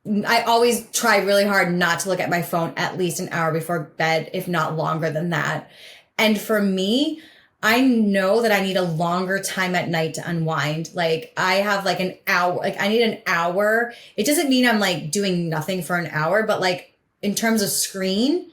I always try really hard not to look at my phone at least an hour before bed, if not longer than that. And for me, I know that I need a longer time at night to unwind. Like I have like an hour, like I need an hour. It doesn't mean I'm like doing nothing for an hour, but like in terms of screen.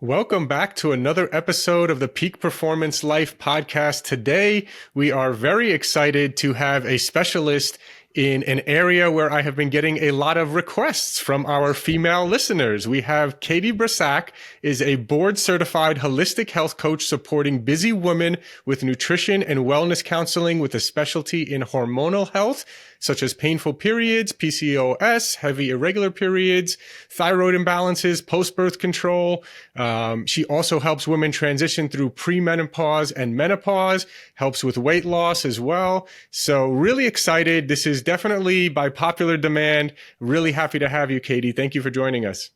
Welcome back to another episode of the Peak Performance Life podcast. Today, we are very excited to have a specialist in an area where I have been getting a lot of requests from our female listeners. We have Katie Bressack, is a board-certified holistic health coach supporting busy women with nutrition and wellness counseling with a specialty in hormonal health, such as painful periods, PCOS, heavy irregular periods, thyroid imbalances, post-birth control. She also helps women transition through pre-menopause and menopause, helps with weight loss as well. So really excited. This is definitely by popular demand. Really happy to have you, Katie. Thank you for joining us.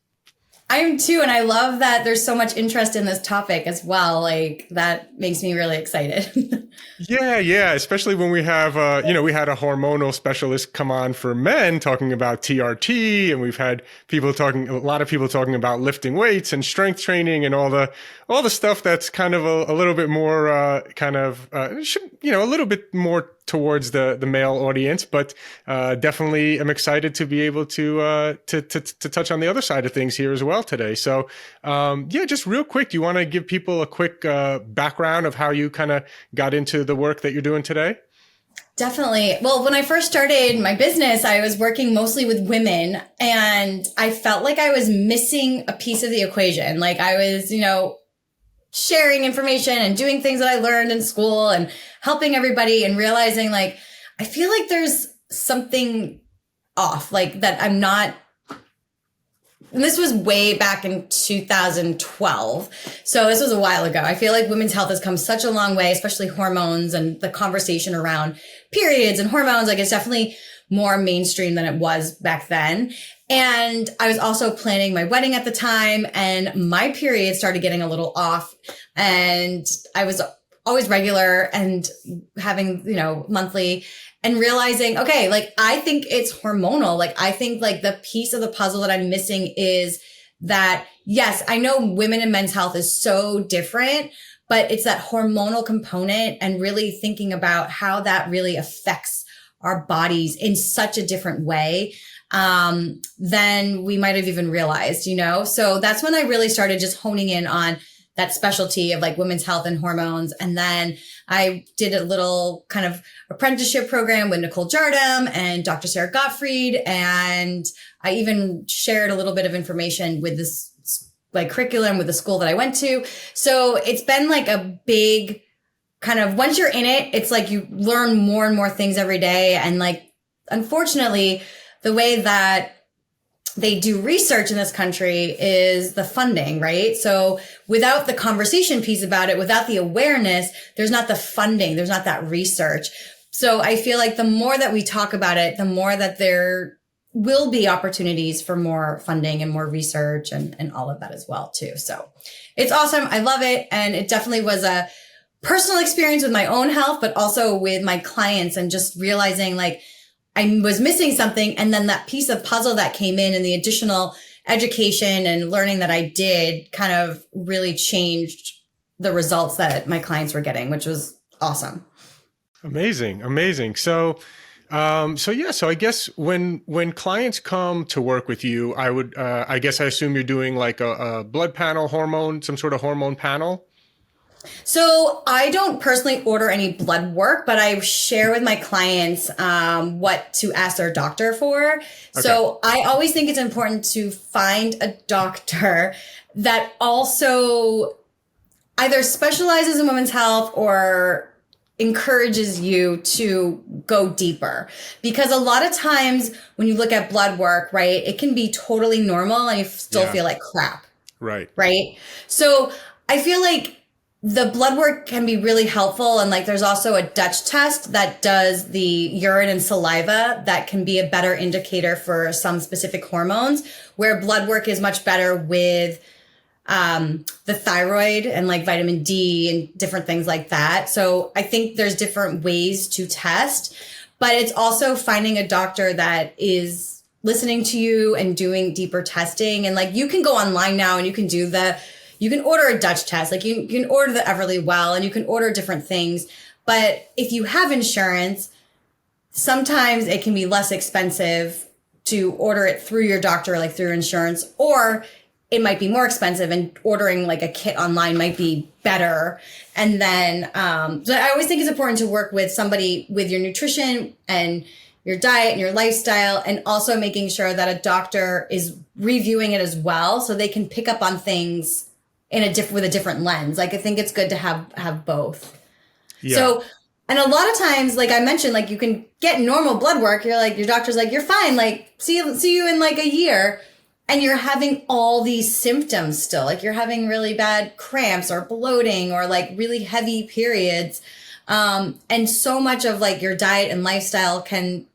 I am too. And I love that there's so much interest in this topic as well. Like that makes me really excited. Yeah. Especially when we have, we had a hormonal specialist come on for men talking about TRT, and we've had a lot of people talking about lifting weights and strength training and all the stuff that's kind of a little bit more, a little bit more towards the male audience, but definitely am excited to be able to touch on the other side of things here as well today. So just real quick, do you want to give people a quick background of how you kind of got into the work that you're doing today? Definitely. Well, when I first started my business, I was working mostly with women, and I felt like I was missing a piece of the equation. Like I was, sharing information and doing things that I learned in school and helping everybody, and realizing like, I feel like there's something off, like that I'm not. And this was way back in 2012. So this was a while ago. I feel like women's health has come such a long way, especially hormones and the conversation around periods and hormones. Like it's definitely more mainstream than it was back then. And I was also planning my wedding at the time, and my period started getting a little off, and I was always regular and having, monthly, and realizing, okay, like I think it's hormonal. Like I think like the piece of the puzzle that I'm missing is that, yes, I know women and men's health is so different, but it's that hormonal component and really thinking about how that really affects our bodies in such a different way than we might have even realized, So that's when I really started just honing in on that specialty of like women's health and hormones. And then I did a little kind of apprenticeship program with Nicole Jardim and Dr. Sarah Gottfried. And I even shared a little bit of information with this like curriculum with the school that I went to. So it's been like a big kind of, once you're in it, it's like you learn more and more things every day. And like, unfortunately, the way that they do research in this country is the funding, right? So without the conversation piece about it, without the awareness, there's not the funding, there's not that research. So I feel like the more that we talk about it, the more that there will be opportunities for more funding and more research and all of that as well too. So it's awesome. I love it. And it definitely was a personal experience with my own health, but also with my clients, and just realizing like I was missing something. And then that piece of puzzle that came in and the additional education and learning that I did kind of really changed the results that my clients were getting, which was awesome. Amazing. So I guess when clients come to work with you, I assume you're doing like a blood panel, some sort of hormone panel. So I don't personally order any blood work, but I share with my clients what to ask their doctor for. Okay. So I always think it's important to find a doctor that also either specializes in women's health or encourages you to go deeper. Because a lot of times when you look at blood work, right, it can be totally normal and you still feel like crap. Right. Right. So I feel like the blood work can be really helpful. And like, there's also a Dutch test that does the urine and saliva that can be a better indicator for some specific hormones, where blood work is much better with the thyroid and like vitamin D and different things like that. So I think there's different ways to test, but it's also finding a doctor that is listening to you and doing deeper testing. And like you can go online now and you can order a Dutch test, like you can order the Everly Well and you can order different things. But if you have insurance, sometimes it can be less expensive to order it through your doctor, like through insurance, or it might be more expensive and ordering like a kit online might be better. And then, so I always think it's important to work with somebody with your nutrition and your diet and your lifestyle, and also making sure that a doctor is reviewing it as well, so they can pick up on things in with a different lens. Like I think it's good to have both. Yeah. So, and a lot of times, like I mentioned, like you can get normal blood work. You're like, your doctor's like, you're fine. Like see you in like a year. And you're having all these symptoms still, like you're having really bad cramps or bloating or like really heavy periods. And so much of like your diet and lifestyle can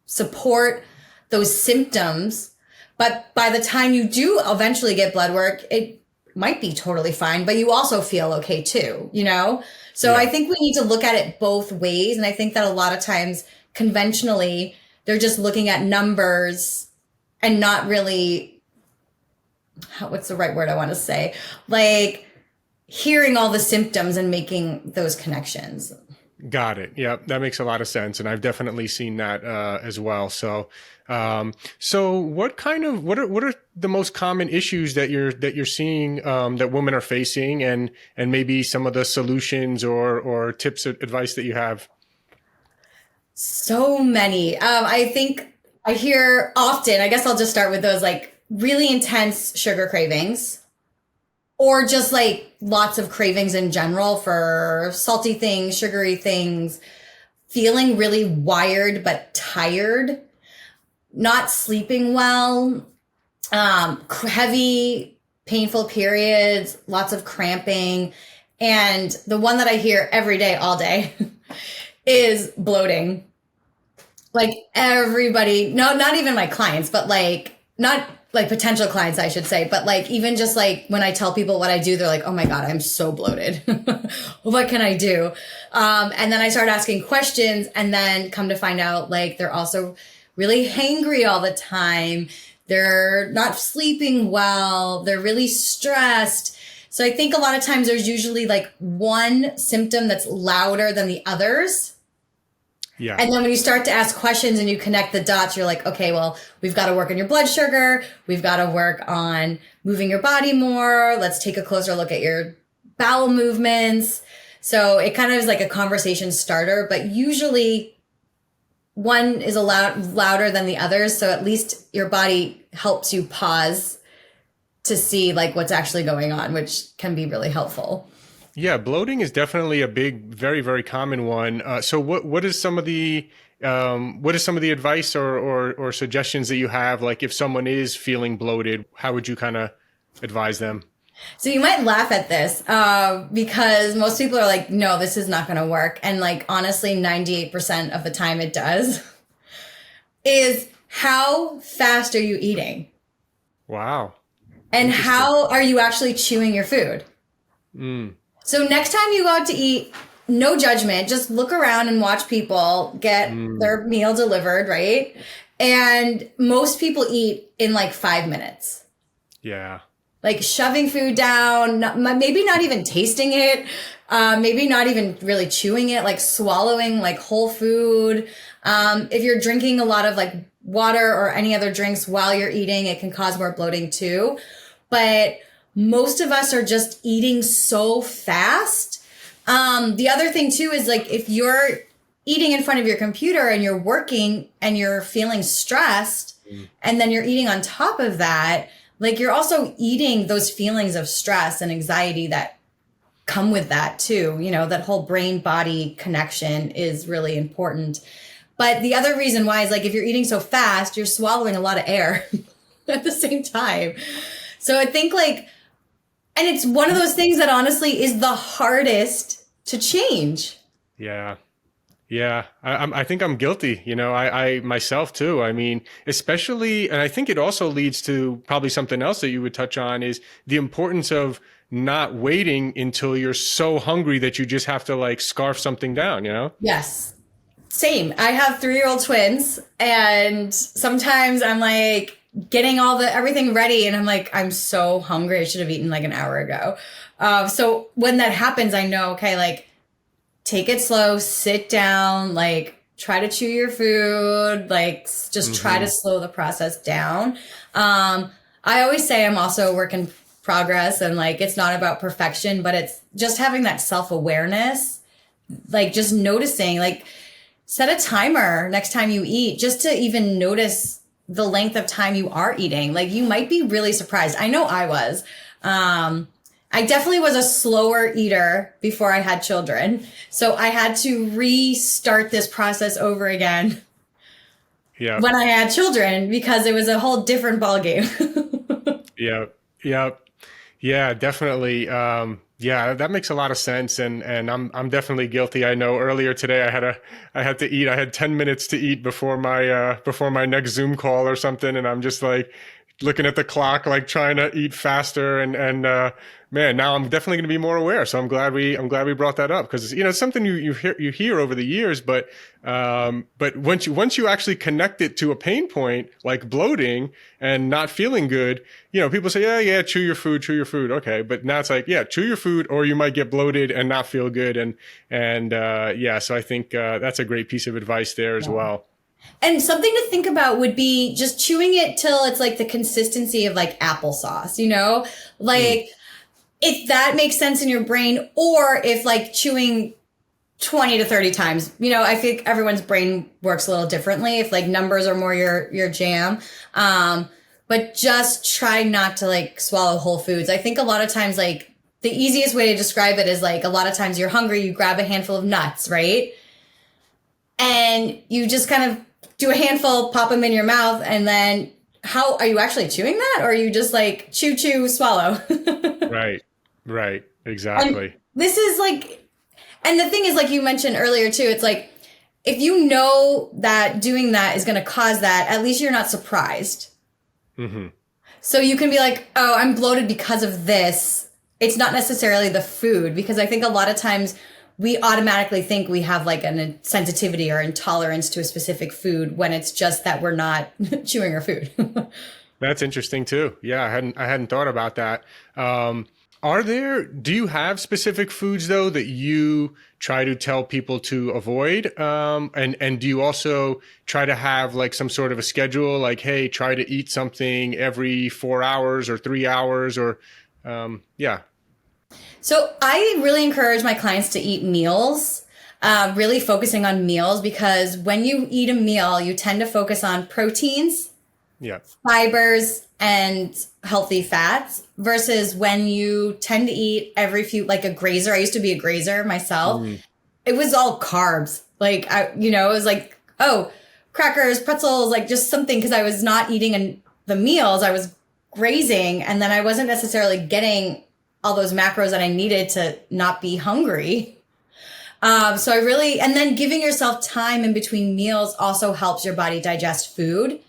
support those symptoms. But by the time you do eventually get blood work, it might be totally fine, but you also feel okay too, you know? So yeah. I think we need to look at it both ways. And I think that a lot of times conventionally, they're just looking at numbers and not really, what's the right word I want to say? Like hearing all the symptoms and making those connections. Got it. Yeah, that makes a lot of sense. And I've definitely seen that as well. So, so what are the most common issues that you're seeing that women are facing, and maybe some of the solutions or tips of advice that you have? So many. I think I hear often, I guess I'll just start with those like really intense sugar cravings, or just like lots of cravings in general for salty things, sugary things, feeling really wired but tired, not sleeping well, heavy, painful periods, lots of cramping. And the one that I hear every day, all day, is bloating. Like everybody, no, not even my clients, but like, not like potential clients, I should say, but like, even just like when I tell people what I do, they're like, oh my God, I'm so bloated. What can I do? And then I start asking questions, and then come to find out like they're also really hangry all the time. They're not sleeping well. They're really stressed. So I think a lot of times there's usually like one symptom that's louder than the others. Yeah. And then when you start to ask questions and you connect the dots, you're like, okay, well, we've got to work on your blood sugar. We've got to work on moving your body more. Let's take a closer look at your bowel movements. So it kind of is like a conversation starter, but usually one is louder than the others. So at least your body helps you pause to see like what's actually going on, which can be really helpful. Yeah, bloating is definitely a big, very, very common one. So what is some of the advice or suggestions that you have? Like if someone is feeling bloated, how would you kind of advise them? So you might laugh at this because most people are like, no, this is not going to work. And like, honestly, 98% of the time it does. Is how fast are you eating? Wow. And how are you actually chewing your food? Mm. So next time you go out to eat, no judgment, just look around and watch people get their meal delivered, right? And most people eat in like 5 minutes. Yeah. Like shoving food down, maybe not even tasting it, maybe not even really chewing it, like swallowing like whole food. If you're drinking a lot of like water or any other drinks while you're eating, it can cause more bloating too. But most of us are just eating so fast. The other thing too is like if you're eating in front of your computer and you're working and you're feeling stressed and then you're eating on top of that, like you're also eating those feelings of stress and anxiety that come with that too. You know, that whole brain body connection is really important. But the other reason why is like if you're eating so fast, you're swallowing a lot of air at the same time. So I think like, and it's one of those things that honestly is the hardest to change. Yeah. Yeah, I think I'm guilty. I myself too. I mean, especially, and I think it also leads to probably something else that you would touch on is the importance of not waiting until you're so hungry that you just have to like scarf something down, you know? Yes. Same. I have 3-year-old twins, and sometimes I'm like getting everything ready, and I'm like, I'm so hungry. I should have eaten like an hour ago. So when that happens, I know, okay, like take it slow, sit down, like try to chew your food, like just try to slow the process down. I always say I'm also a work in progress, and like it's not about perfection, but it's just having that self-awareness, like just noticing, like set a timer next time you eat just to even notice the length of time you are eating. Like you might be really surprised. I know I was. I definitely was a slower eater before I had children. So I had to restart this process over again when I had children because it was a whole different ballgame. Yeah. Yeah. Yeah, definitely. Yeah, that makes a lot of sense. And I'm definitely guilty. I know earlier today I had to eat. I had 10 minutes to eat before my next Zoom call or something. And I'm just like looking at the clock, like trying to eat faster. And man, now I'm definitely going to be more aware. So I'm glad we brought that up because, it's something you hear over the years, but once you actually connect it to a pain point like bloating and not feeling good, people say, yeah, chew your food. Okay. But now it's like, yeah, chew your food or you might get bloated and not feel good. And yeah, so I think, that's a great piece of advice there as well. And something to think about would be just chewing it till it's like the consistency of like applesauce, like if that makes sense in your brain, or if like chewing 20 to 30 times, I think everyone's brain works a little differently. If like numbers are more your jam. But just try not to like swallow whole foods. I think a lot of times, like the easiest way to describe it is like a lot of times you're hungry, you grab a handful of nuts, right? And you just kind of do a handful, pop them in your mouth, and then how are you actually chewing that? Or are you just like chew, swallow? Right. Exactly. And this is like, and the thing is, like you mentioned earlier too, it's like, if you know that doing that is going to cause that, at least you're not surprised. So you can be like, oh, I'm bloated because of this. It's not necessarily the food, because I think a lot of times we automatically think we have like a sensitivity or intolerance to a specific food when it's just that we're not chewing our food. That's interesting too. Yeah, I hadn't thought about that. Do you have specific foods though that you try to tell people to avoid? And do you also try to have like some sort of a schedule, like, hey, try to eat something every 4 hours or 3 hours or, yeah. So I really encourage my clients to eat meals, really focusing on meals, because when you eat a meal, you tend to focus on proteins, fibers, and healthy fats, versus when you tend to eat every few, like a grazer. I used to be a grazer myself. It was all carbs. Like, it was like, oh, crackers, pretzels, like just something, because I was not eating the meals. I was grazing, and then I wasn't necessarily getting all those macros that I needed to not be hungry. So and then giving yourself time in between meals also helps your body digest food.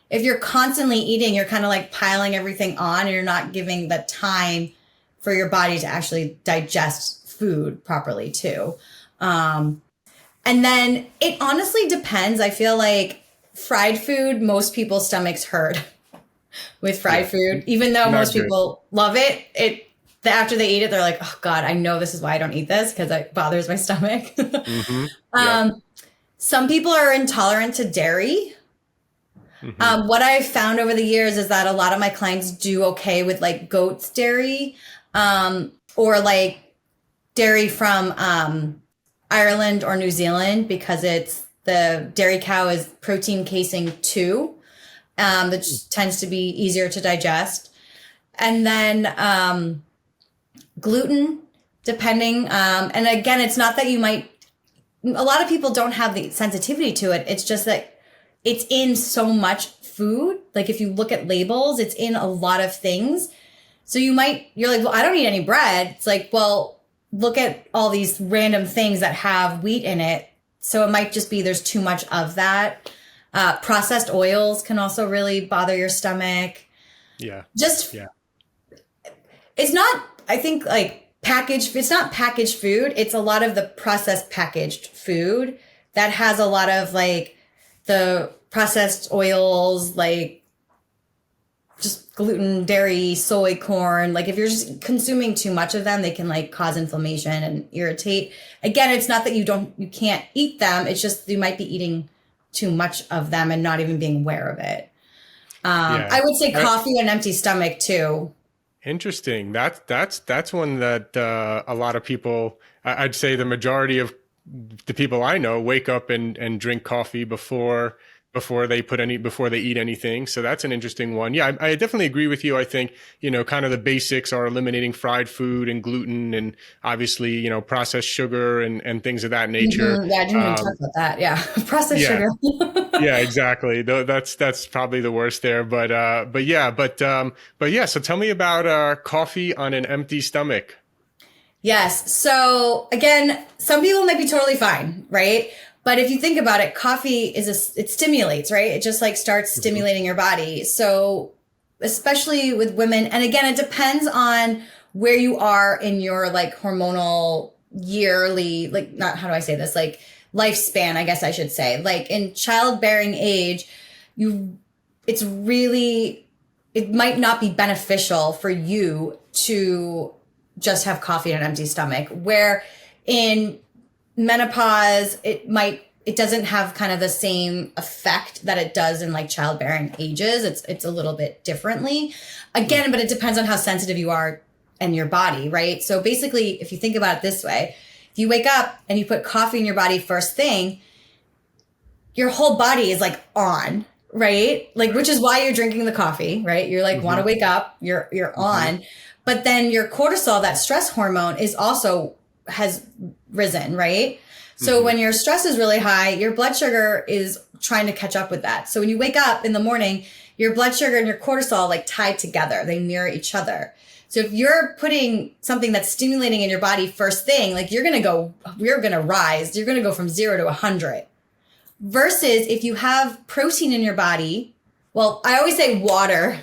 If you're constantly eating, you're kind of like piling everything on, and you're not giving the time for your body to actually digest food properly too. And then it honestly depends. I feel like fried food, most people's stomachs hurt with fried food, even though most people love it. After they eat it, they're like, oh God, I know this is why I don't eat this, because it bothers my stomach. Some people are intolerant to dairy. What I've found over the years is that a lot of my clients do okay with like goat's dairy, or like dairy from Ireland or New Zealand, because the dairy cow is protein casing 2, that tends to be easier to digest. And then gluten, depending. And again, it's not that a lot of people don't have the sensitivity to it. It's just that it's in so much food. Like if you look at labels, it's in a lot of things. So you're like, well, I don't eat any bread. It's like, well, look at all these random things that have wheat in it. So it might just be there's too much of that. Processed oils can also really bother your stomach. Yeah. Just, Yeah. it's not, I think like packaged, it's not packaged food. It's a lot of the processed packaged food that has a lot of like the processed oils, like just gluten, dairy, soy, corn. Like if you're just consuming too much of them, they can like cause inflammation and irritate. Again, it's not that you can't eat them. It's just you might be eating too much of them and not even being aware of it. Yeah. I would say coffee on an empty stomach too. Interesting. That's one that a lot of people, I'd say the majority of the people I know wake up and drink coffee before they eat anything. So that's an interesting one. Yeah, I definitely agree with you. I think, kind of the basics are eliminating fried food and gluten and obviously, processed sugar and things of that nature. Mm-hmm. Yeah, I didn't even talk about that. Yeah. Processed Yeah. sugar. Yeah, exactly. That's probably the worst there. But yeah. So tell me about coffee on an empty stomach. Yes. So again, some people might be totally fine, right? But if you think about it, coffee it stimulates, right? It just like starts stimulating your body. So especially with women, and again, it depends on where you are in your like hormonal yearly, like not, how do I say this? Like lifespan, I guess I should say. Like in childbearing age, it's really, it might not be beneficial for you to just have coffee on an empty stomach, where in menopause it doesn't have kind of the same effect that it does in like childbearing ages. It's a little bit differently again, but it depends on how sensitive you are and your body, right? So basically, if you think about it this way, if you wake up and you put coffee in your body first thing, your whole body is like on, right? Like, which is why you're drinking the coffee, right? You're like, want to wake up, you're on. But then your cortisol, that stress hormone, has risen, right? So when your stress is really high, your blood sugar is trying to catch up with that. So when you wake up in the morning, your blood sugar and your cortisol like tied together, they mirror each other. So if you're putting something that's stimulating in your body first thing, like you're going to rise, you're going to go from 0 to 100. Versus if you have protein in your body, well, I always say water,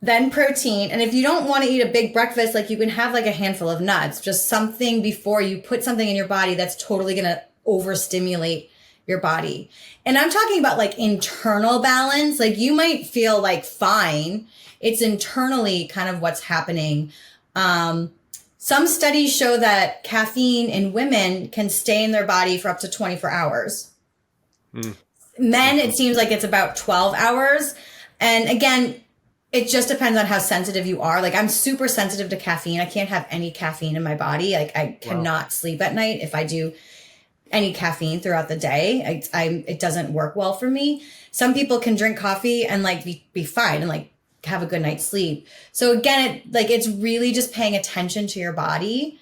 then protein. And if you don't want to eat a big breakfast, like you can have like a handful of nuts, just something before you put something in your body that's totally going to overstimulate your body. And I'm talking about like internal balance. Like you might feel like fine. It's internally kind of what's happening. Some studies show that caffeine in women can stay in their body for up to 24 hours. Men, it seems like it's about 12 hours. And again, it just depends on how sensitive you are. Like I'm super sensitive to caffeine. I can't have any caffeine in my body. Like I cannot sleep at night if I do any caffeine throughout the day. It doesn't work well for me. Some people can drink coffee and like be fine and like have a good night's sleep. So again, it's really just paying attention to your body.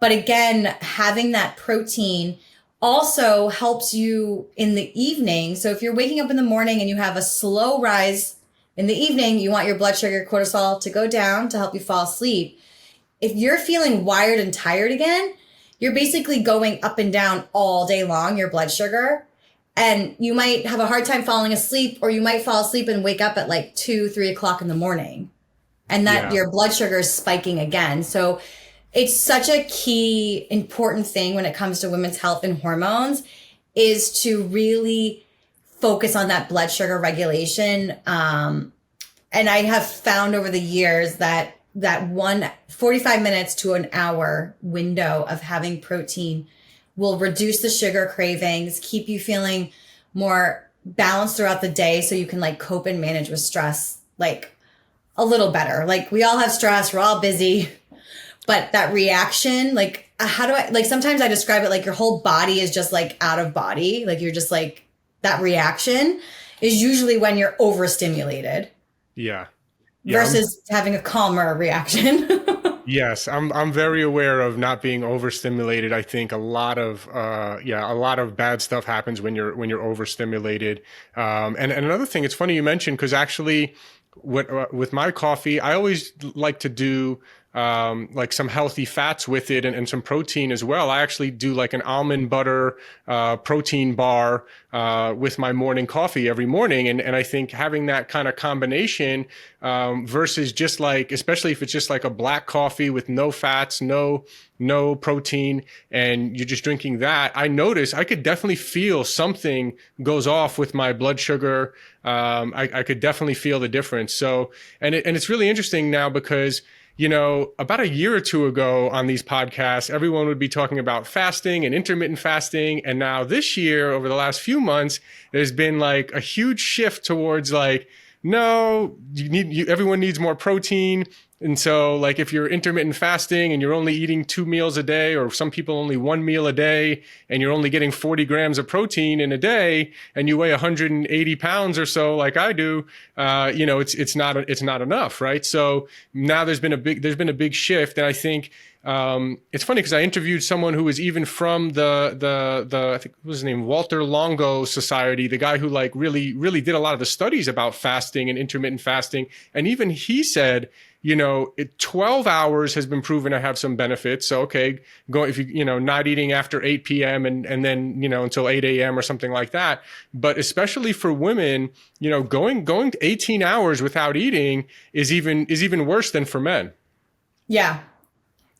But again, having that protein also helps you in the evening. So if you're waking up in the morning and you have a slow rise in the evening, you want your blood sugar, cortisol to go down to help you fall asleep. If you're feeling wired and tired again, you're basically going up and down all day long, your blood sugar. And you might have a hard time falling asleep, or you might fall asleep and wake up at like 2-3 o'clock in the morning. And that your blood sugar is spiking again. So it's such a key, important thing when it comes to women's health and hormones is to really focus on that blood sugar regulation. And I have found over the years that 45 minutes to an hour window of having protein will reduce the sugar cravings, keep you feeling more balanced throughout the day so you can like cope and manage with stress like a little better. Like we all have stress, we're all busy, but that reaction, like sometimes I describe it like your whole body is just like out of body. Like you're just like, that reaction is usually when you're overstimulated. Yeah. Versus having a calmer reaction. Yes, I'm very aware of not being overstimulated. I think a lot of bad stuff happens when you're overstimulated. And another thing, it's funny you mentioned, because actually with my coffee, I always like to do like some healthy fats with it and some protein as well. I actually do like an almond butter protein bar with my morning coffee every morning. And I think having that kind of combination versus just like, especially if it's just like a black coffee with no fats, no protein, and you're just drinking that, I notice I could definitely feel something goes off with my blood sugar. I could definitely feel the difference. So, and it's really interesting now because, you know, about a year or two ago on these podcasts, everyone would be talking about fasting and intermittent fasting. And now this year, over the last few months, there's been like a huge shift towards like, no, everyone needs more protein. And so like if you're intermittent fasting and you're only eating 2 meals a day, or some people only 1 meal a day, and you're only getting 40 grams of protein in a day, and you weigh 180 pounds or so like I do, you know, it's not enough, right? So now there's been a big shift. And I think it's funny because I interviewed someone who was even from the I think what was his name, Walter Longo Society, the guy who like really did a lot of the studies about fasting and intermittent fasting. And even he said, you know, 12 hours has been proven to have some benefits. So, okay, if you know, not eating after 8 p.m. and then, you know, until 8 a.m. or something like that. But especially for women, you know, going to 18 hours without eating is even worse than for men. Yeah,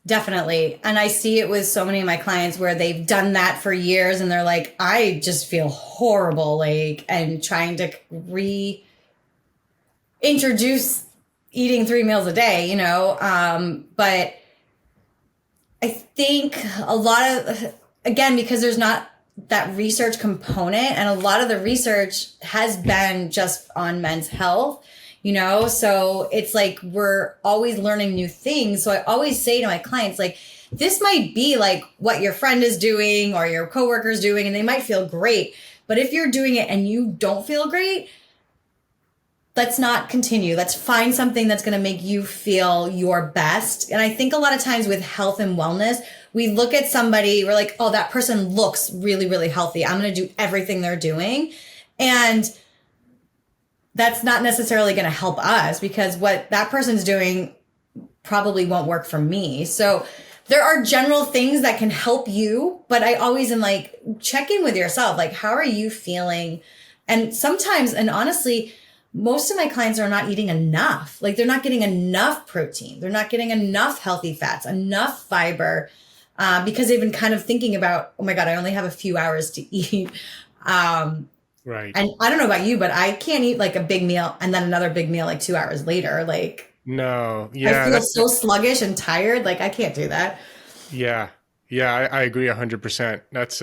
definitely. And I see it with so many of my clients where they've done that for years and they're like, I just feel horrible, like, and trying to reintroduce eating 3 meals a day, you know, but I think a lot of, again, because there's not that research component, and a lot of the research has been just on men's health, you know, so it's like we're always learning new things. So I always say to my clients, like, this might be like what your friend is doing or your coworker's doing, and they might feel great. But if you're doing it and you don't feel great, let's not continue. Let's find something that's going to make you feel your best. And I think a lot of times with health and wellness, we look at somebody, we're like, oh, that person looks really, really healthy. I'm going to do everything they're doing. And that's not necessarily going to help us because what that person's doing probably won't work for me. So there are general things that can help you, but I always am like, check in with yourself. Like, how are you feeling? And sometimes, and honestly, most of my clients are not eating enough. Like they're not getting enough protein. They're not getting enough healthy fats, enough fiber, because they've been kind of thinking about, oh my God, I only have a few hours to eat. Right. And I don't know about you, but I can't eat like a big meal and then another big meal like 2 hours later. Like, no, yeah, I feel so sluggish and tired. Like I can't do that. Yeah. Yeah. I agree 100%. That's,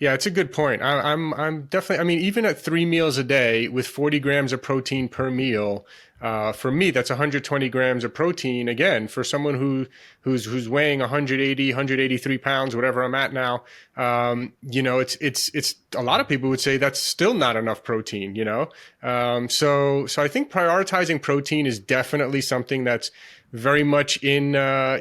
yeah, it's a good point. I'm definitely, I mean, even at 3 meals a day with 40 grams of protein per meal, for me, that's 120 grams of protein. Again, for someone who's weighing 180, 183 pounds, whatever I'm at now, you know, it's a lot of people would say that's still not enough protein, you know? So I think prioritizing protein is definitely something that's very much in,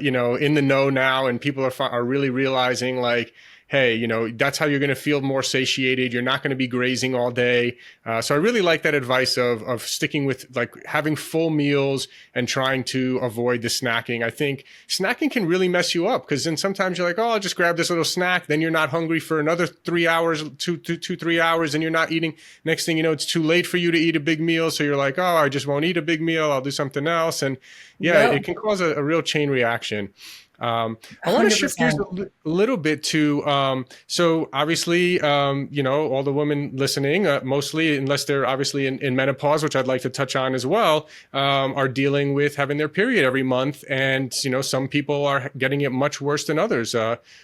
you know, in the know now, and people are really realizing like, hey, you know, that's how you're going to feel more satiated. You're not going to be grazing all day. So I really like that advice of sticking with like having full meals and trying to avoid the snacking. I think snacking can really mess you up because then sometimes you're like, oh, I'll just grab this little snack. Then you're not hungry for another 3 hours, 3 hours, and you're not eating. Next thing you know, it's too late for you to eat a big meal. So you're like, oh, I just won't eat a big meal. I'll do something else. And yeah, it can cause a real chain reaction. I want to shift gears a little bit to, so obviously, you know, all the women listening, mostly, unless they're obviously in menopause, which I'd like to touch on as well, are dealing with having their period every month. And, you know, some people are getting it much worse than others.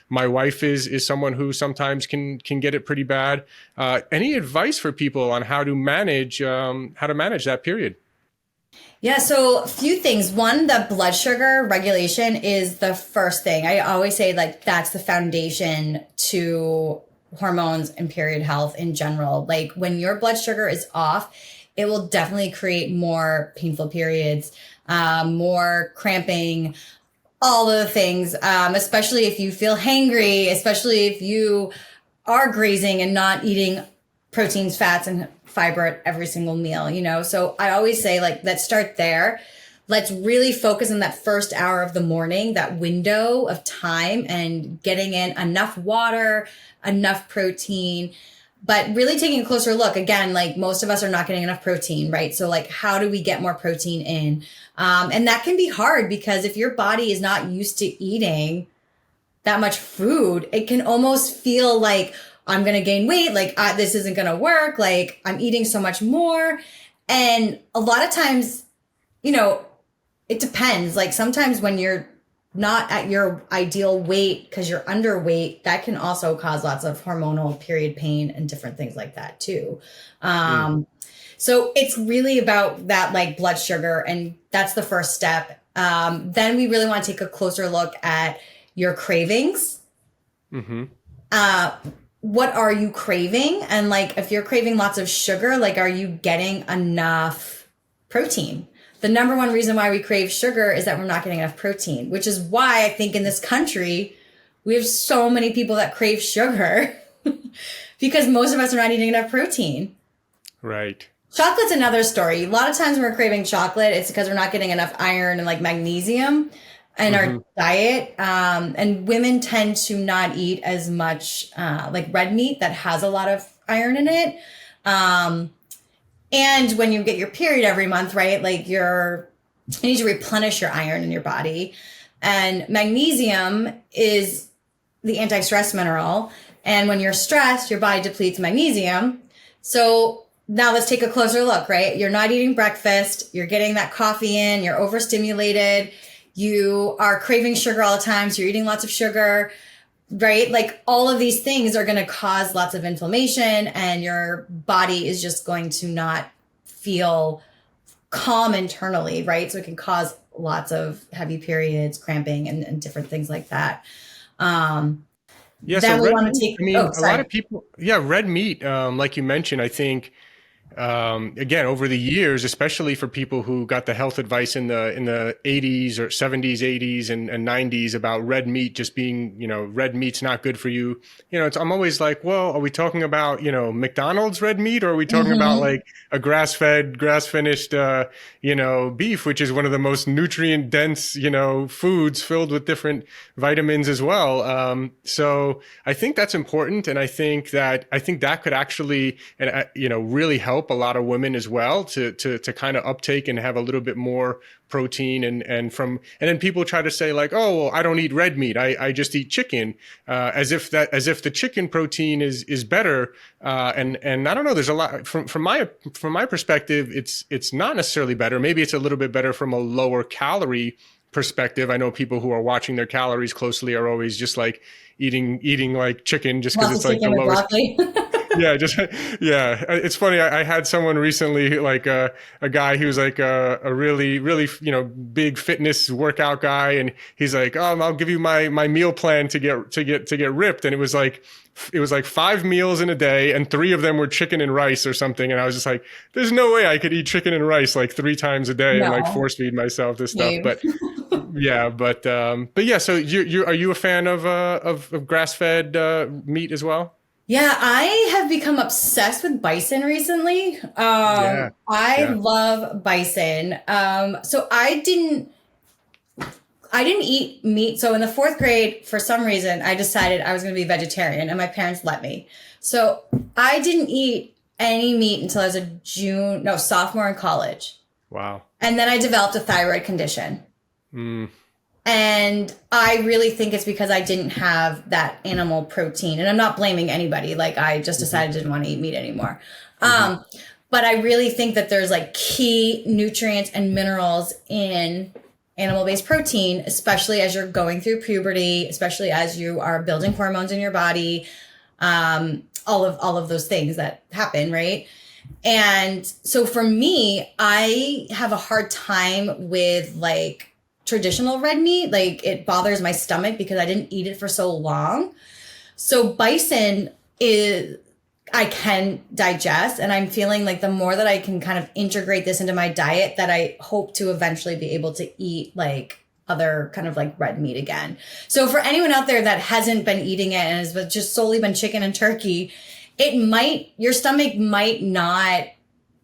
My wife is someone who sometimes can get it pretty bad. Any advice for people on how to manage that period? Yeah, so a few things. One, the blood sugar regulation is the first thing. I always say like that's the foundation to hormones and period health in general. Like when your blood sugar is off, it will definitely create more painful periods, more cramping, all of the things, especially if you feel hangry, especially if you are grazing and not eating proteins, fats, and fiber at every single meal, you know? So I always say like, let's start there. let's really focus on that first hour of the morning, that window of time, and getting in enough water, enough protein, but really taking a closer look. Again, like most of us are not getting enough protein, right? So like, how do we get more protein in? And that can be hard because if your body is not used to eating that much food, it can almost feel like I'm going to gain weight. Like this isn't going to work. Like I'm eating so much more. And a lot of times, it depends. Like sometimes when you're not at your ideal weight because you're underweight, that can also cause lots of hormonal period pain and different things like that too. So it's really about that like blood sugar, and that's the first step. Then we really want to take a closer look at your cravings. What are you craving? And like, if you're craving lots of sugar, like, are you getting enough protein? The number one reason why we crave sugar is that we're not getting enough protein, which is why I think in this country, we have so many people that crave sugar because most of us are not eating enough protein. Right. Chocolate's another story. A lot of times when we're craving chocolate, it's because we're not getting enough iron and like magnesium in our diet. And women tend to not eat as much like red meat that has a lot of iron in it. And when you get your period every month, right, like you need to replenish your iron in your body. And magnesium is the anti-stress mineral. And when you're stressed, your body depletes magnesium. So now let's take a closer look, right? You're not eating breakfast. You're getting that coffee in. You're overstimulated. You are craving sugar all the time. So you're eating lots of sugar, right? Like all of these things are going to cause lots of inflammation, and your body is just going to not feel calm internally, right? So it can cause lots of heavy periods, cramping, and different things like that. Yeah, then so we red want to meat, take, I mean, a lot of people, red meat, like you mentioned, I think, again, over the years, especially for people who got the health advice in the 80s or 70s, 80s and 90s about red meat just being, red meat's not good for you. I'm always like, well, are we talking about, McDonald's red meat, or are we talking about like a grass-fed, grass-finished, beef, which is one of the most nutrient dense, foods filled with different vitamins as well. So I think that's important. And I think that could actually, really help a lot of women as well to kind of uptake and have a little bit more protein and then people try to say like, oh, well, I don't eat red meat. I just eat chicken, as if the chicken protein is better. And I don't know, there's a lot from my perspective, it's not necessarily better. Maybe it's a little bit better from a lower calorie perspective. I know people who are watching their calories closely are always just like eating like chicken just because it's like the lowest. Yeah. It's funny. I had someone recently, like a guy who was like a really, really, big fitness workout guy. And he's like, oh, I'll give you my meal plan to get ripped. And it was like 5 meals in a day, and 3 of them were chicken and rice or something. And I was just like, there's no way I could eat chicken and rice like 3 times a day and like force feed myself this stuff. But yeah. So are you a fan of grass-fed meat as well? Yeah, I have become obsessed with bison recently. I love bison. So I didn't eat meat. So in the 4th grade, for some reason, I decided I was going to be vegetarian, and my parents let me. So I didn't eat any meat until I was sophomore in college. Wow. And then I developed a thyroid condition. And I really think it's because I didn't have that animal protein. And I'm not blaming anybody. Like, I just decided I didn't want to eat meat anymore. But I really think that there's like key nutrients and minerals in animal-based protein, especially as you're going through puberty, especially as you are building hormones in your body, all of those things that happen, right? And so for me, I have a hard time with like traditional red meat. Like, it bothers my stomach because I didn't eat it for so long. So bison I can digest, and I'm feeling like the more that I can kind of integrate this into my diet, that I hope to eventually be able to eat like other kind of like red meat again. So for anyone out there that hasn't been eating it and has just solely been chicken and turkey, your stomach might not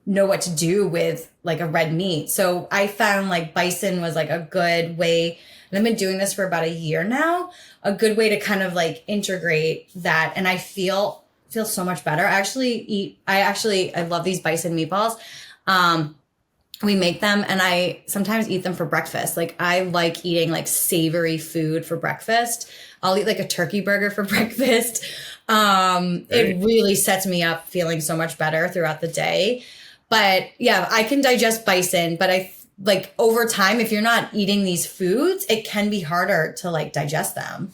know what to do with like a red meat. So I found like bison was like a good way, and I've been doing this for about a year now, a good way to kind of like integrate that. And I feel so much better. I love these bison meatballs. We make them and I sometimes eat them for breakfast. Like I like eating like savory food for breakfast. I'll eat like a turkey burger for breakfast. It really sets me up feeling so much better throughout the day. But yeah, I can digest bison, but I like over time, if you're not eating these foods, it can be harder to like digest them.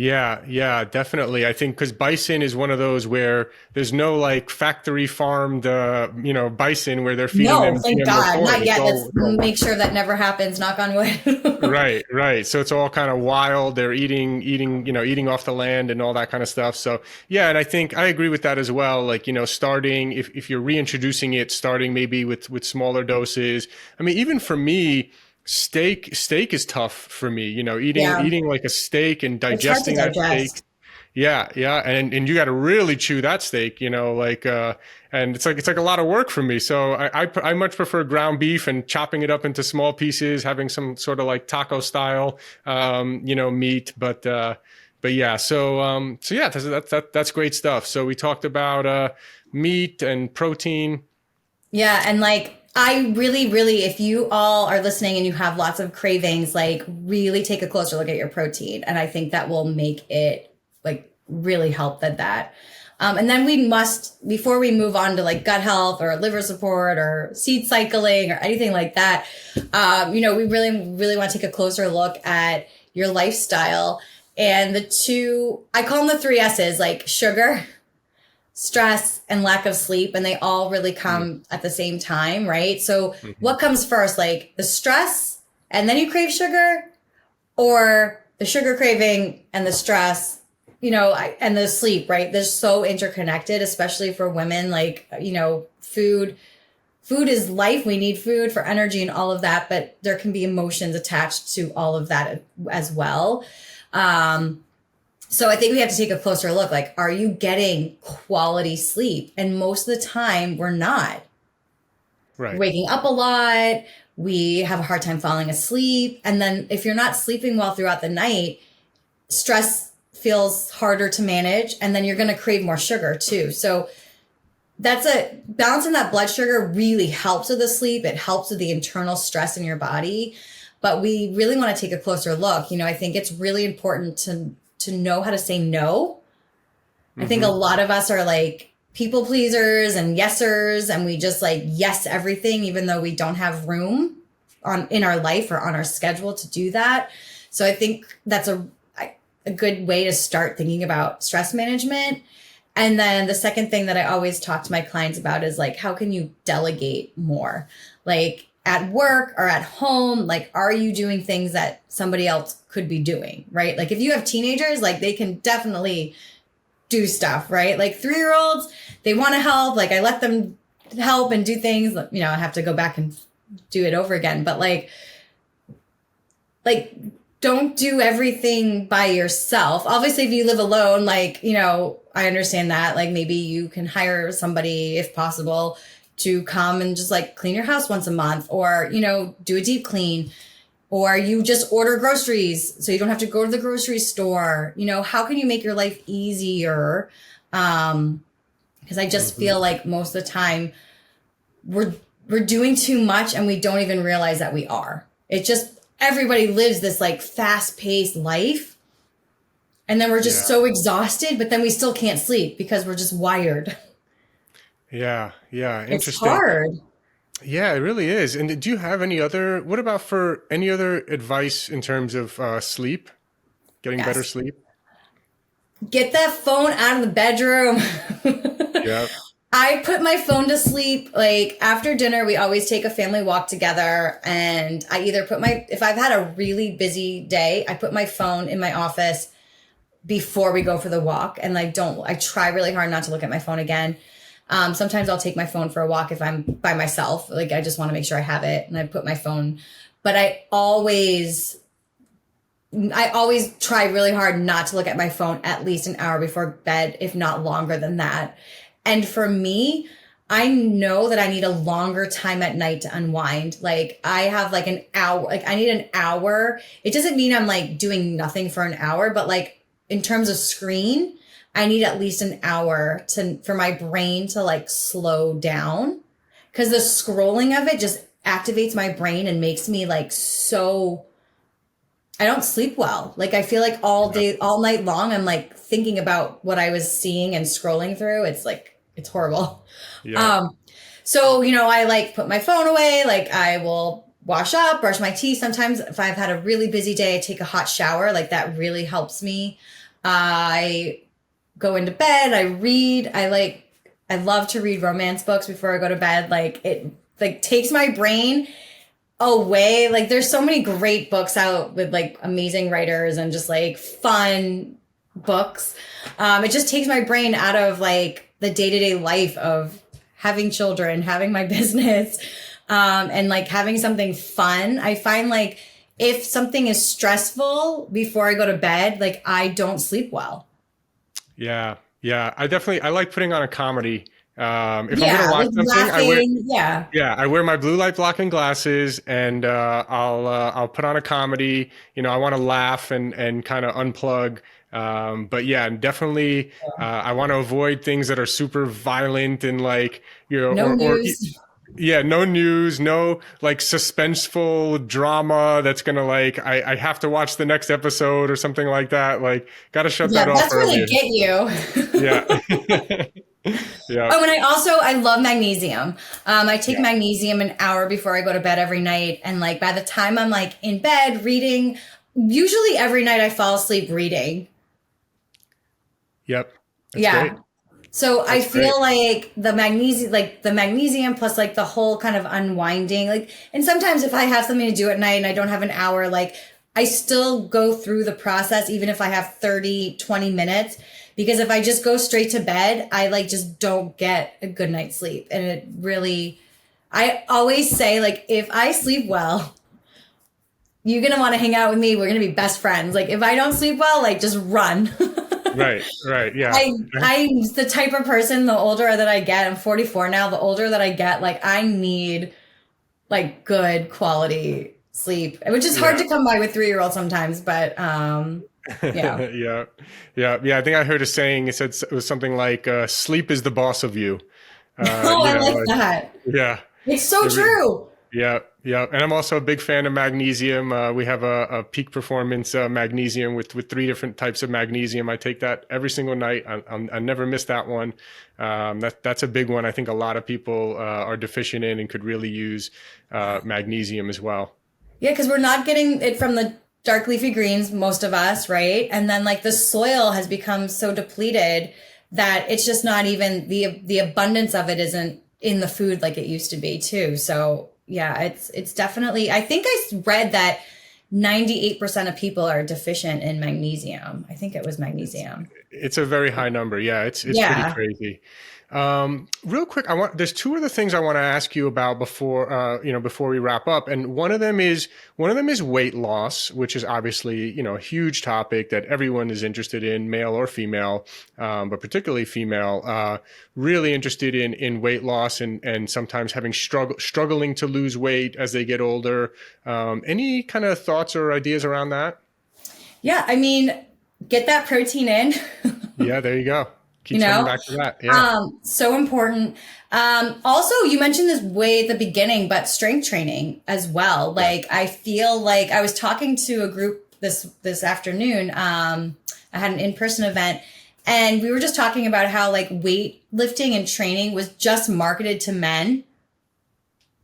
Yeah, definitely. I think because bison is one of those where there's no like factory farmed, bison where they're feeding No, them thank GMO God. corn. Not yet. Let's make sure that never happens. Knock on wood. Right. So it's all kind of wild. They're eating off the land and all that kind of stuff. So yeah, and I think I agree with that as well. Like, starting if you're reintroducing it, starting maybe with smaller doses. I mean, even for me, steak is tough for me, Yeah. eating like a steak and It's hard to digesting that steak. digest. Yeah. And you got to really chew that steak, and it's like a lot of work for me. So I much prefer ground beef and chopping it up into small pieces, having some sort of like taco style, meat. But yeah, so yeah, that's great stuff. So we talked about, meat and protein. Yeah. And like, I really, really, if you all are listening and you have lots of cravings, like really take a closer look at your protein. And I think that will make it like really help that. And then we must, before we move on to like gut health or liver support or seed cycling or anything like that, we really, really want to take a closer look at your lifestyle. And I call them the 3 S's, like sugar, stress, and lack of sleep. And they all really come at the same time, right? So what comes first, like the stress and then you crave sugar, or the sugar craving and the stress, and the sleep, right? They're so interconnected, especially for women. Like, food is life. We need food for energy and all of that, but there can be emotions attached to all of that as well. So I think we have to take a closer look. Like, are you getting quality sleep? And most of the time we're not. Right. We're waking up a lot. We have a hard time falling asleep. And then if you're not sleeping well throughout the night, stress feels harder to manage. And then you're going to crave more sugar too. So balancing that blood sugar really helps with the sleep. It helps with the internal stress in your body. But we really want to take a closer look. I think it's really important to know how to say no. I think a lot of us are like people pleasers and yesers, and we just like yes everything, even though we don't have room in our life or on our schedule to do that. So I think that's a good way to start thinking about stress management. And then the second thing that I always talk to my clients about is like, how can you delegate more? Like at work or at home, like, are you doing things that somebody else could be doing, right? Like if you have teenagers, like they can definitely do stuff, right? Like 3-year-olds, they want to help. Like I let them help and do things, I have to go back and do it over again. But like don't do everything by yourself. Obviously, if you live alone, like, I understand that. Like maybe you can hire somebody if possible to come and just like clean your house once a month, or, do a deep clean, or you just order groceries so you don't have to go to the grocery store. How can you make your life easier? Because I just feel like most of the time we're doing too much and we don't even realize that we are. Everybody lives this like fast paced life. And then we're just so exhausted, but then we still can't sleep because we're just wired. Yeah. Interesting. It's hard. Yeah, it really is. And do you have what about for any other advice in terms of sleep, getting better sleep? Get that phone out of the bedroom. Yeah. I put my phone to sleep. Like after dinner, we always take a family walk together, and I either if I've had a really busy day, I put my phone in my office before we go for the walk. And I try really hard not to look at my phone again. Sometimes I'll take my phone for a walk if I'm by myself. Like I just want to make sure I have it, and I put my phone, but I always try really hard not to look at my phone at least an hour before bed, if not longer than that. And for me, I know that I need a longer time at night to unwind. Like I have like an hour, like I need an hour. It doesn't mean I'm like doing nothing for an hour, but like in terms of screen, I need at least an hour for my brain to like slow down. Cause the scrolling of it just activates my brain and makes me like I don't sleep well. Like I feel like all day, all night long, I'm like thinking about what I was seeing and scrolling through. It's like, it's horrible. Yeah. So, I like put my phone away, like I will wash up, brush my teeth. Sometimes if I've had a really busy day, I take a hot shower. Like that really helps me. I go into bed, I read. I love to read romance books before I go to bed. Like it like takes my brain away. Like there's so many great books out with like amazing writers and just like fun books. It just takes my brain out of like the day-to-day life of having children, having my business, and like having something fun. I find like if something is stressful before I go to bed, like I don't sleep well. Yeah. Yeah. I like putting on a comedy. If I'm going to watch like something, laughing, I wear my blue light blocking glasses and, I'll put on a comedy, I want to laugh and kind of unplug. But yeah, definitely, I want to avoid things that are super violent and like, no news. Yeah, no news, no like suspenseful drama that's gonna like I have to watch the next episode or something like that. Like, gotta shut that off That's where earlier. they get you. Yeah. Yeah. Oh, and I love magnesium. I take magnesium an hour before I go to bed every night. And like by the time I'm like in bed reading, usually every night I fall asleep reading. Yep. That's great. So That's I feel great. like the magnesium plus like the whole kind of unwinding, like, and sometimes if I have something to do at night and I don't have an hour, like I still go through the process, even if I have 30-20 minutes, because if I just go straight to bed, I like just don't get a good night's sleep. And it really, I always say like, if I sleep well, you're going to want to hang out with me. We're going to be best friends. Like if I don't sleep well, like just run. Right. Yeah. I'm the type of person, the older that I get, I'm 44 now, the older that I get, like I need like good quality sleep, which is hard to come by with 3-year-olds sometimes, but Yeah. I think I heard a saying, it was something like, sleep is the boss of you. Oh, I like that. Yeah. It's so true. Yeah. And I'm also a big fan of magnesium. We have a peak performance magnesium with 3 different types of magnesium. I take that every single night. I never miss that one. That's a big one. I think a lot of people are deficient in and could really use magnesium as well. Yeah, because we're not getting it from the dark leafy greens, most of us, right? And then like the soil has become so depleted that it's just not even the abundance of it isn't in the food like it used to be too. So yeah, it's definitely, I think I read that 98% of people are deficient in magnesium. I think it was magnesium. It's a very high number. Yeah, it's pretty crazy. Real quick, there's 2 other things I want to ask you about before we wrap up. And one of them is weight loss, which is obviously, a huge topic that everyone is interested in, male or female, but particularly female, really interested in weight loss and sometimes struggling to lose weight as they get older. Any kind of thoughts or ideas around that? Yeah. I mean, get that protein in. Yeah, there you go. Keep coming back to that. Yeah. So important. Also, you mentioned this way at the beginning, but strength training as well. Like, I feel like I was talking to a group this afternoon. I had an in-person event and we were just talking about how like weight lifting and training was just marketed to men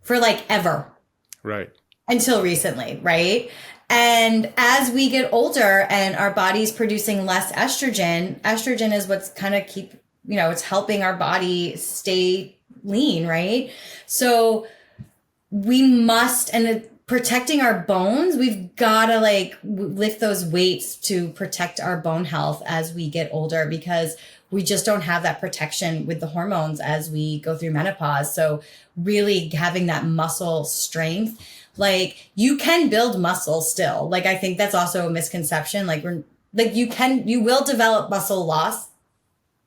for like ever. Right. Until recently. Right. And as we get older and our body's producing less estrogen is what's kind of it's helping our body stay lean, right? So we must, and protecting our bones, we've got to like lift those weights to protect our bone health as we get older, because we just don't have that protection with the hormones as we go through menopause. So really having that muscle strength, like you can build muscle still. Like, I think that's also a misconception. Like you will develop muscle loss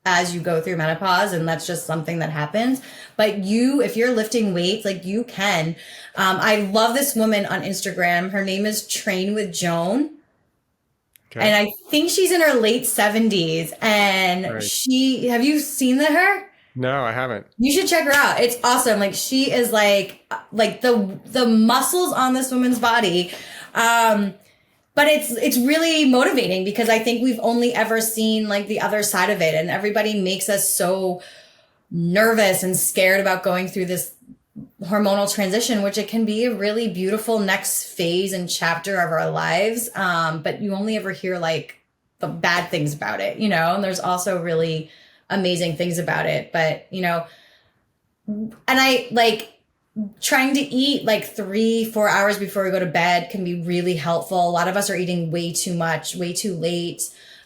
as you go through menopause, and that's just something that happens. But if you're lifting weights, like you can. I love this woman on Instagram. Her name is Train with Joan. Okay. And I think she's in her late 70s. And have you seen her? No, I haven't. You should check her out. It's awesome. Like she is like the muscles on this woman's body. But it's really motivating because I think we've only ever seen like the other side of it, and everybody makes us so nervous and scared about going through this hormonal transition, which it can be a really beautiful next phase and chapter of our lives. But you only ever hear like the bad things about it, and there's also really amazing things about it. But, and I like trying to eat like 3-4 hours before we go to bed can be really helpful. A lot of us are eating way too much, way too late.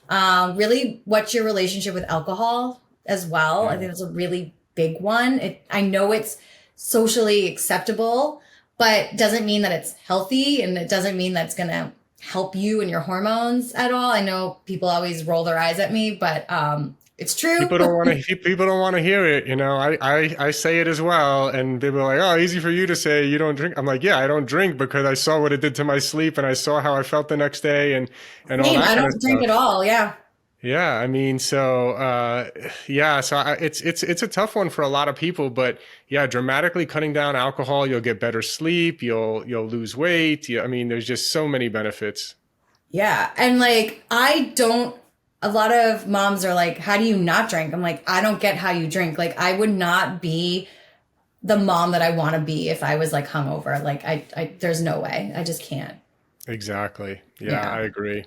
Really, what's your relationship with alcohol as well? I think that's a really big one. I know it's socially acceptable, but doesn't mean that it's healthy, and it doesn't mean that's going to help you and your hormones at all. I know people always roll their eyes at me, but it's true. People don't want to hear it. I say it as well. And people are like, oh, easy for you to say you don't drink. I'm like, yeah, I don't drink because I saw what it did to my sleep, and I saw how I felt the next day and all that. I don't drink at all. Yeah. Yeah. I mean, so it's a tough one for a lot of people, but yeah, dramatically cutting down alcohol, you'll get better sleep. You'll lose weight. There's just so many benefits. Yeah. And like, a lot of moms are like, how do you not drink? I'm like, I don't get how you drink. Like, I would not be the mom that I want to be if I was like hungover. Like there's no way. I just can't. Exactly. Yeah. I agree.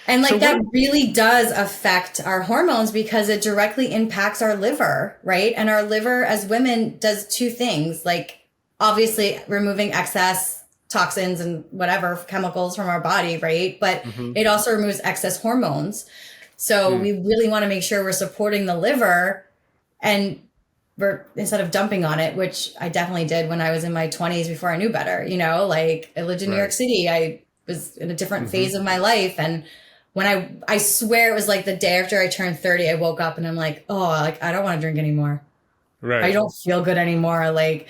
And like that really does affect our hormones because it directly impacts our liver, right? And our liver as women does two things, like obviously removing excess toxins and whatever chemicals from our body, right? But it also removes excess hormones. So we really want to make sure we're supporting the liver, and instead of dumping on it, which I definitely did when I was in my 20s before I knew better, like I lived in New York City. I was in a different phase of my life. And when I swear it was like the day after I turned 30, I woke up and I'm like, oh, like I don't want to drink anymore. Right. I don't feel good anymore. Like,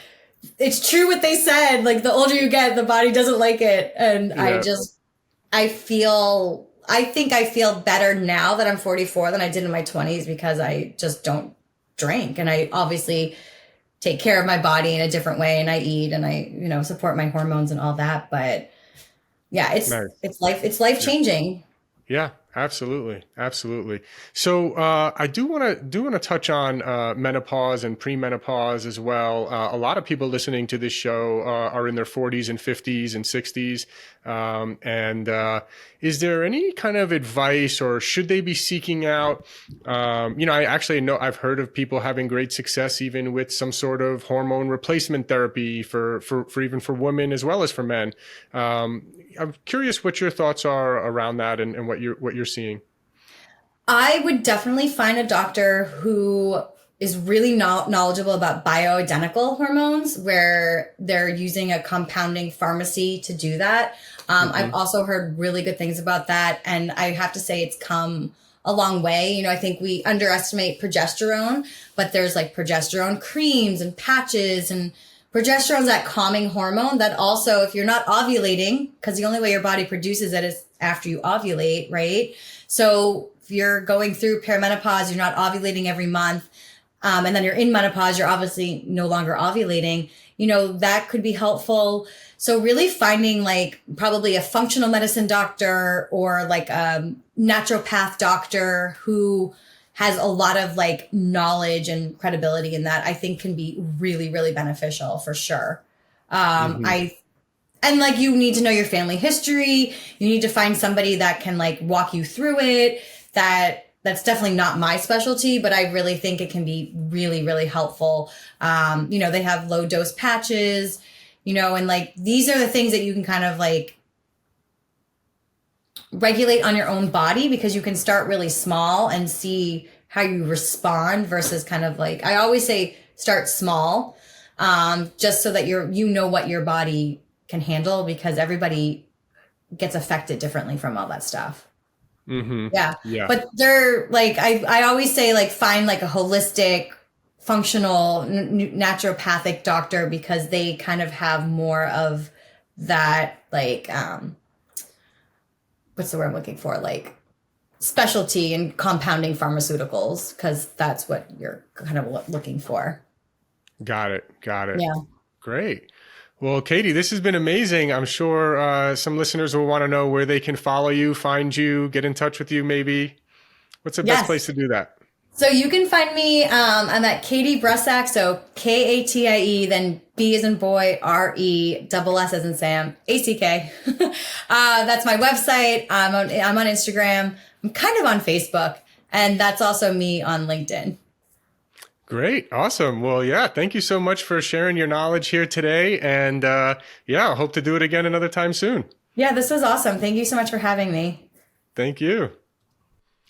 it's true what they said, like the older you get, the body doesn't like it. And I think I feel better now that I'm 44 than I did in my 20s because I just don't drink. And I obviously take care of my body in a different way, and I eat and I, support my hormones and all that. But yeah, it's life changing. Yeah. Absolutely. So I do want to touch on menopause and premenopause as well. A lot of people listening to this show are in their 40s and 50s and 60s. Is there any kind of advice, or should they be seeking out? I actually know I've heard of people having great success even with some sort of hormone replacement therapy for even for women as well as for men. I'm curious what your thoughts are around that and what you're seeing. I would definitely find a doctor who is really knowledgeable about bioidentical hormones, where they're using a compounding pharmacy to do that. I've also heard really good things about that. And I have to say it's come a long way. I think we underestimate progesterone, but there's like progesterone creams and patches, and progesterone's that calming hormone that also, if you're not ovulating, because the only way your body produces it is after you ovulate, right? So if you're going through perimenopause, you're not ovulating every month, and then you're in menopause, you're obviously no longer ovulating, that could be helpful. So really finding like probably a functional medicine doctor or like a naturopath doctor who has a lot of like knowledge and credibility in that, I think can be really, really beneficial for sure. And like, you need to know your family history. You need to find somebody that can like walk you through it. That's definitely not my specialty, but I really think it can be really, really helpful. They have low dose patches, and like, these are the things that you can kind of like regulate on your own body, because you can start really small and see how you respond versus kind of like, I always say start small, just so that what your body can handle, because everybody gets affected differently from all that stuff. Mm-hmm. Yeah. Yeah. But they're like, I always say like, find like a holistic, functional, naturopathic doctor, because they kind of have more of that, like, what's the word I'm looking for? Like specialty in compounding pharmaceuticals, because that's what you're kind of looking for. Got it. Got it. Yeah. Great. Well, Katie, this has been amazing. I'm sure some listeners will want to know where they can follow you, find you, get in touch with you, maybe. What's the best place Yes. to do that? So you can find me, I'm at Katie Bressack, so Katie, then B as in boy, RESS as in Sam, ACK. That's my website. I'm on Instagram. I'm kind of on Facebook, and that's also me on LinkedIn. Great. Awesome. Well, yeah, thank you so much for sharing your knowledge here today. And yeah, I hope to do it again another time soon. Yeah, this was awesome. Thank you so much for having me. Thank you.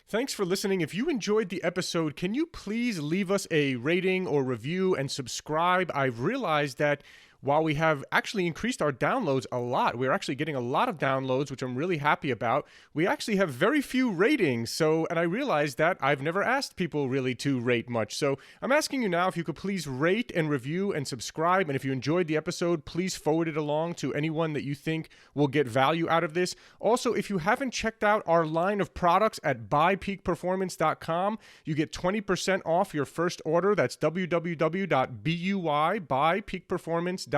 Thanks for listening. If you enjoyed the episode, can you please leave us a rating or review and subscribe? I've realized that while we have actually increased our downloads a lot, we're actually getting a lot of downloads, which I'm really happy about. We actually have very few ratings. And I realized that I've never asked people really to rate much. So I'm asking you now if you could please rate and review and subscribe. And if you enjoyed the episode, please forward it along to anyone that you think will get value out of this. Also, if you haven't checked out our line of products at buypeakperformance.com, you get 20% off your first order. That's www.buypeakperformance.com.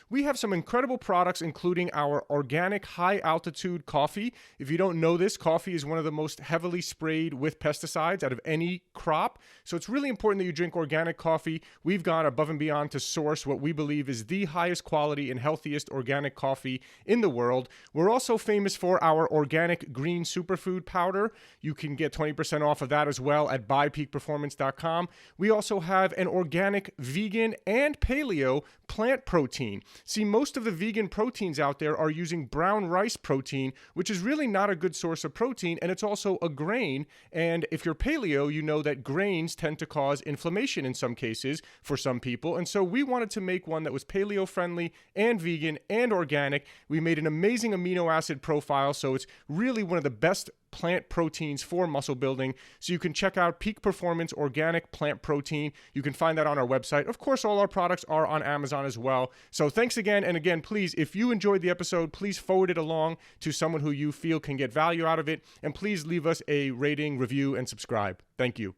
We have some incredible products, including our organic high-altitude coffee. If you don't know this, coffee is one of the most heavily sprayed with pesticides out of any crop. So it's really important that you drink organic coffee. We've gone above and beyond to source what we believe is the highest quality and healthiest organic coffee in the world. We're also famous for our organic green superfood powder. You can get 20% off of that as well at buypeakperformance.com. We also have an organic, vegan, and paleo plant protein. See, most of the vegan proteins out there are using brown rice protein, which is really not a good source of protein, and it's also a grain. And if you're paleo, you know that grains tend to cause inflammation in some cases for some people. And so we wanted to make one that was paleo friendly and vegan and organic. We made an amazing amino acid profile, so it's really one of the best plant proteins for muscle building. So you can check out Peak Performance Organic Plant Protein. You can find that on our website. Of course, all our products are on Amazon as well. So thanks again. And again, please, if you enjoyed the episode, please forward it along to someone who you feel can get value out of it. And please leave us a rating, review, and subscribe. Thank you.